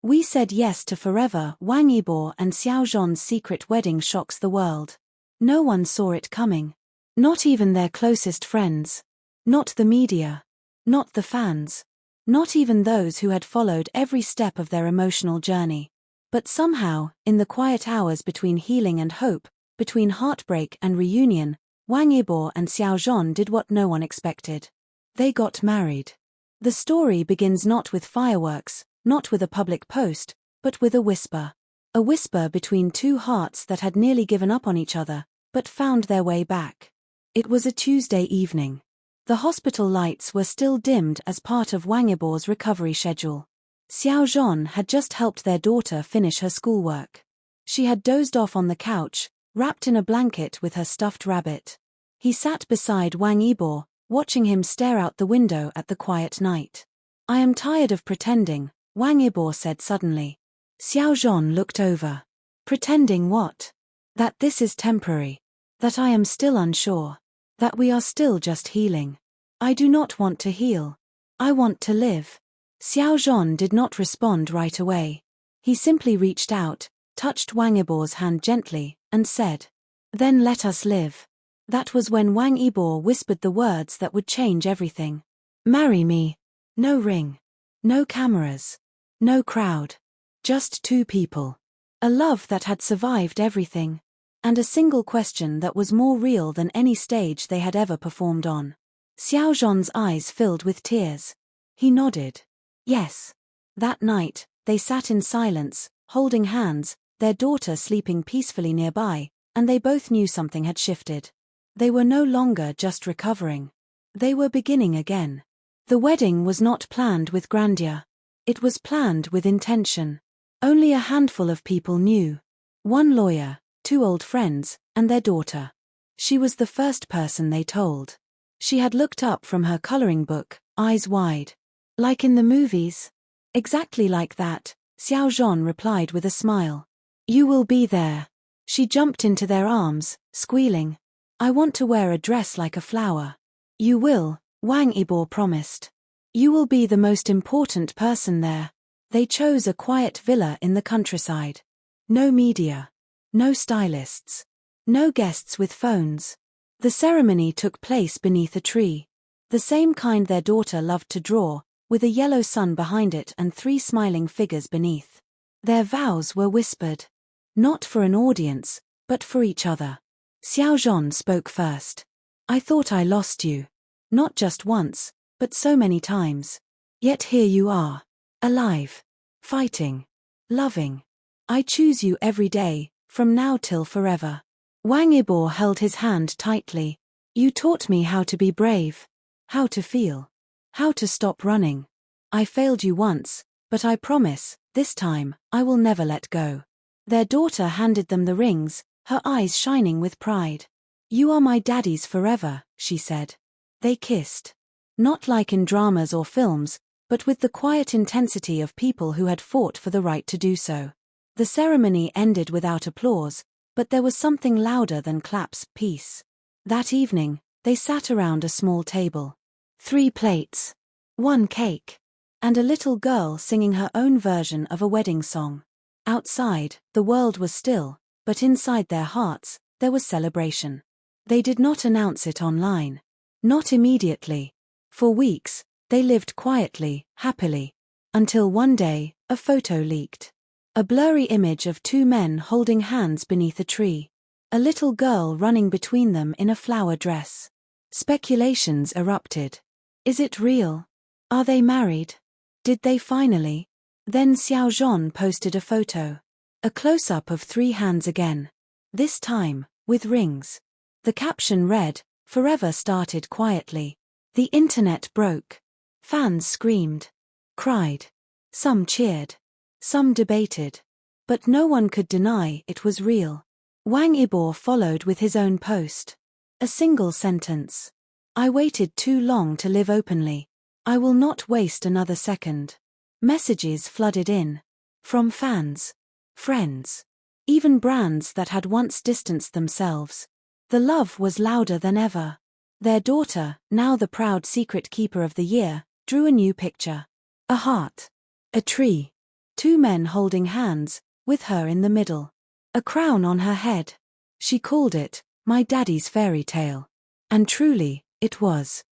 We said yes to forever. Wang Yibo and Xiao Zhan'S secret wedding shocks the world. No one saw it coming. Not even their closest friends. Not the media. Not the fans. Not even those who had followed every step of their emotional journey. But somehow, in the quiet hours between healing and hope, between heartbreak and reunion, Wang Yibo and Xiao Zhan did what no one expected. They got married. The story begins not with fireworks, not with a public post, but with a whisper. A whisper between two hearts that had nearly given up on each other, but found their way back. It was a Tuesday evening. The hospital lights were still dimmed as part of Wang Yibo's recovery schedule. Xiao Zhan had just helped their daughter finish her schoolwork. She had dozed off on the couch, wrapped in a blanket with her stuffed rabbit. He sat beside Wang Yibo, watching him stare out the window at the quiet night. "I am tired of pretending," Wang Yibo said suddenly. Xiao Zhan looked over. "Pretending what?" "That this is temporary. That I am still unsure. That we are still just healing. I do not want to heal. I want to live." Xiao Zhan did not respond right away. He simply reached out, touched Wang Yibo's hand gently, and said, "Then let us live." That was when Wang Yibo whispered the words that would change everything. "Marry me." No ring. No cameras. No crowd. Just two people. A love that had survived everything. And a single question that was more real than any stage they had ever performed on. Xiao Zhan's eyes filled with tears. He nodded. Yes. That night, they sat in silence, holding hands, their daughter sleeping peacefully nearby, and they both knew something had shifted. They were no longer just recovering. They were beginning again. The wedding was not planned with grandeur. It was planned with intention. Only a handful of people knew. One lawyer, two old friends, and their daughter. She was the first person they told. She had looked up from her coloring book, eyes wide. "Like in the movies?" "Exactly like that," Xiao Zhan replied with a smile. "You will be there." She jumped into their arms, squealing. "I want to wear a dress like a flower." "You will," Wang Yibo promised. "You will be the most important person there." They chose a quiet villa in the countryside. No media. No stylists. No guests with phones. The ceremony took place beneath a tree. The same kind their daughter loved to draw, with a yellow sun behind it and three smiling figures beneath. Their vows were whispered. Not for an audience, but for each other. Xiao Zhan spoke first. "I thought I lost you. Not just once, but so many times. Yet here you are. Alive. Fighting. Loving. I choose you every day, from now till forever." Wang Yibo held his hand tightly. "You taught me how to be brave. How to feel. How to stop running. I failed you once, but I promise, this time, I will never let go." Their daughter handed them the rings, her eyes shining with pride. "You are my daddies forever," she said. They kissed. Not like in dramas or films, but with the quiet intensity of people who had fought for the right to do so. The ceremony ended without applause, but there was something louder than claps, peace. That evening, they sat around a small table. 3 plates. 1 cake. And a little girl singing her own version of a wedding song. Outside, the world was still, but inside their hearts, there was celebration. They did not announce it online. Not immediately. For weeks, they lived quietly, happily. Until one day, a photo leaked. A blurry image of 2 men holding hands beneath a tree. A little girl running between them in a flower dress. Speculations erupted. Is it real? Are they married? Did they finally? Then Xiao Zhan posted a photo. A close-up of 3 hands again. This time, with rings. The caption read, "Forever started quietly." The internet broke. Fans screamed. Cried. Some cheered. Some debated. But no one could deny it was real. Wang Yibo followed with his own post. A single sentence. "I waited too long to live openly. I will not waste another second." Messages flooded in. From fans. Friends. Even brands that had once distanced themselves. The love was louder than ever. Their daughter, now the proud secret keeper of the year, drew a new picture. A heart. A tree. Two men holding hands, with her in the middle. A crown on her head. She called it, "My daddy's fairy tale." And truly, it was.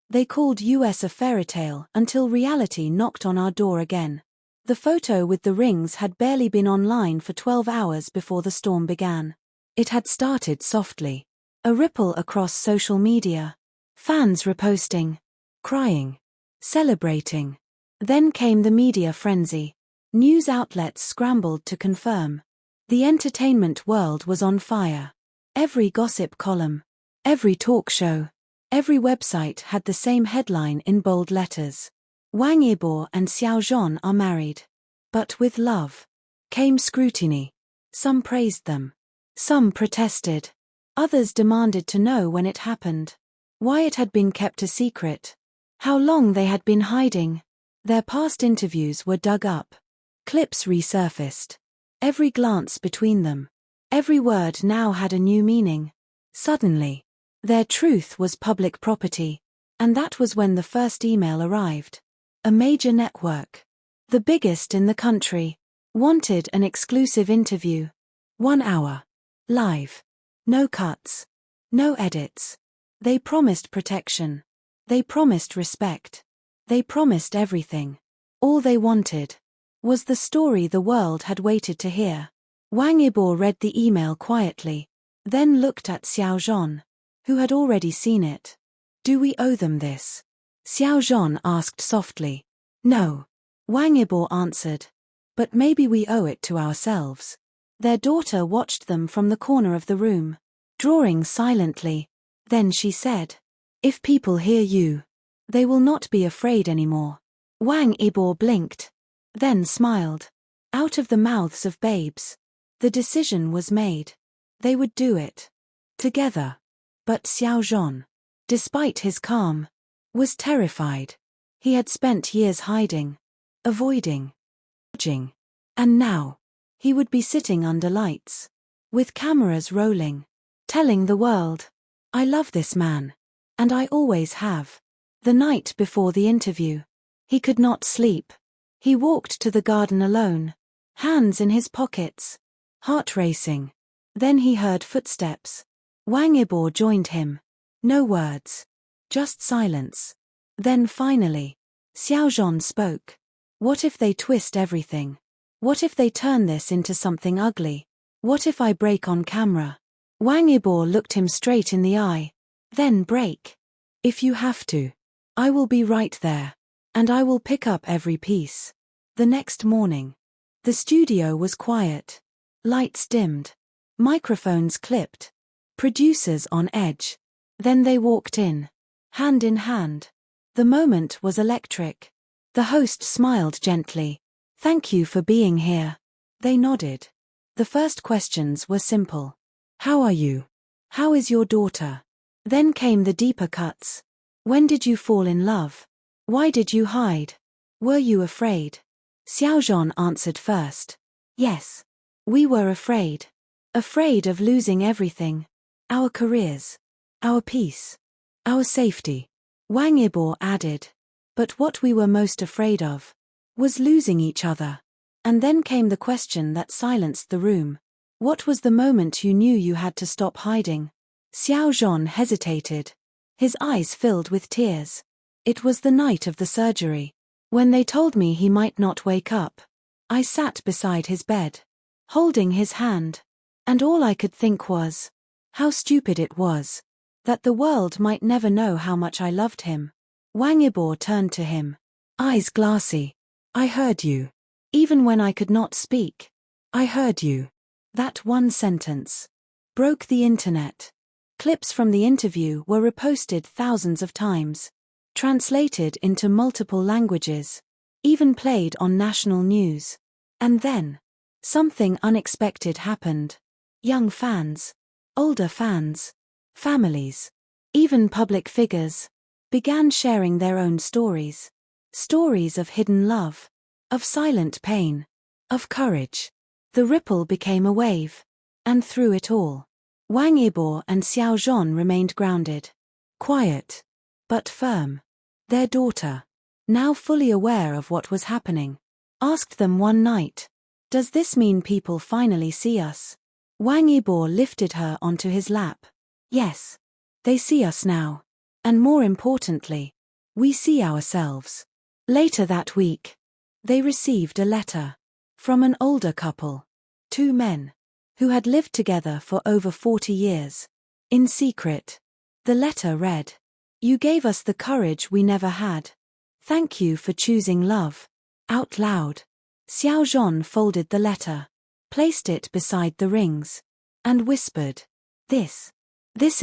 They called US a fairy tale until reality knocked on our door again. The photo with the rings had barely been online for 12 hours before the storm began. It had started softly. A ripple across social media. Fans reposting. Crying. Celebrating. Then came the media frenzy. News outlets scrambled to confirm. The entertainment world was on fire. Every gossip column. Every talk show. Every website had the same headline in bold letters. Wang Yibo and Xiao Zhan'S are married. But with love came scrutiny. Some praised them. Some protested. Others demanded to know when it happened. Why it had been kept a secret. How long they had been hiding. Their past interviews were dug up. Clips resurfaced. Every glance between them. Every word now had a new meaning. Suddenly, their truth was public property. And that was when the first email arrived. A major network. The biggest in the country. Wanted an exclusive interview. 1 hour. Live. No cuts. No edits. They promised protection. They promised respect. They promised everything. All they wanted was the story the world had waited to hear. Wang Yibo read the email quietly, then looked at Xiao Zhan'S, who had already seen it. Do we owe them this? Xiao Zhan'S asked softly. No. Wang Yibo answered. But maybe we owe it to ourselves. Their daughter watched them from the corner of the room, drawing silently. Then she said, "If people hear you, they will not be afraid anymore." Wang Yibo blinked, then smiled. Out of the mouths of babes. The decision was made. They would do it. Together. But Xiao Zhan'S, despite his calm, was terrified. He had spent years hiding, avoiding, dodging. And now, he would be sitting under lights, with cameras rolling, telling the world, "I love this man. And I always have." The night before the interview, he could not sleep. He walked to the garden alone, hands in his pockets, heart racing. Then he heard footsteps. Wang Yibo joined him. No words. Just silence. Then finally, Xiao Zhan'S spoke. What if they twist everything? What if they turn this into something ugly? What if I break on camera? Wang Yibo looked him straight in the eye. Then break. If you have to. I will be right there. And I will pick up every piece. The next morning. The studio was quiet. Lights dimmed. Microphones clipped. Producers on edge. Then they walked in. Hand in hand. The moment was electric. The host smiled gently. "Thank you for being here." They nodded. The first questions were simple. "How are you? How is your daughter?" Then came the deeper cuts. "When did you fall in love? Why did you hide? Were you afraid?" Xiao Zhan'S answered first. "Yes. We were afraid. Afraid of losing everything. Our careers. Our peace. Our safety." Wang Yibo added. "But what we were most afraid of was losing each other." And then came the question that silenced the room. "What was the moment you knew you had to stop hiding?" Xiao Zhan'S hesitated. His eyes filled with tears. "It was the night of the surgery. When they told me he might not wake up. I sat beside his bed, holding his hand. And all I could think was, how stupid it was. That the world might never know how much I loved him." Wang Yibo turned to him. Eyes glassy. "I heard you. Even when I could not speak. I heard you." That one sentence broke the internet. Clips from the interview were reposted thousands of times. Translated into multiple languages. Even played on national news. And then, something unexpected happened. Young fans. Older fans. Families. Even public figures. Began sharing their own stories. Stories of hidden love. Of silent pain. Of courage. The ripple became a wave. And through it all, Wang Yibo and Xiao Zhan'S remained grounded. Quiet. But firm. Their daughter, now fully aware of what was happening, Asked them one night. Does this mean people finally see us? Wang Yibo lifted her onto his lap. Yes. They see us now. And more importantly, we see ourselves. Later that week, they received a letter from an older couple, 2 men, who had lived together for over 40 years. In secret, the letter read, "You gave us the courage we never had. Thank you for choosing love." Out loud, Xiao Zhan folded the letter, placed it beside the rings, and whispered, This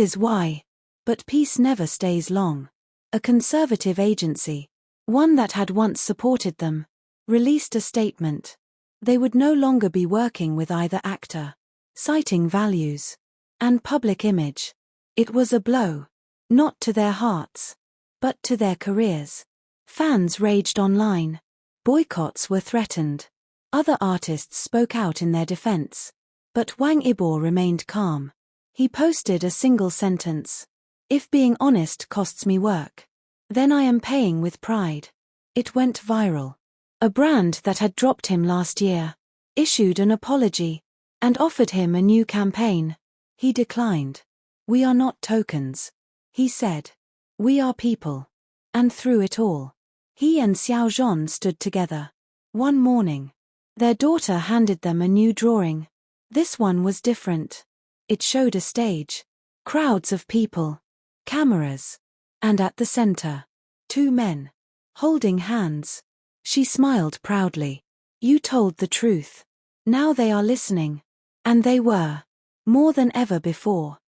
is why. But peace never stays long. A conservative agency, one that had once supported them, released a statement. They would no longer be working with either actor, citing values and public image. It was a blow, not to their hearts, but to their careers. Fans raged online. Boycotts were threatened. Other artists spoke out in their defense. But Wang Yibo remained calm. He posted a single sentence. "If being honest costs me work, then I am paying with pride." It went viral. A brand that had dropped him last year issued an apology and offered him a new campaign. He declined. "We are not tokens," he said. "We are people." And through it all, he and Xiao Zhan stood together. One morning, their daughter handed them a new drawing. This one was different. It showed a stage, crowds of people, cameras, and at the center, 2 men, holding hands. She smiled proudly. "You told the truth. Now they are listening." And they were. More than ever before.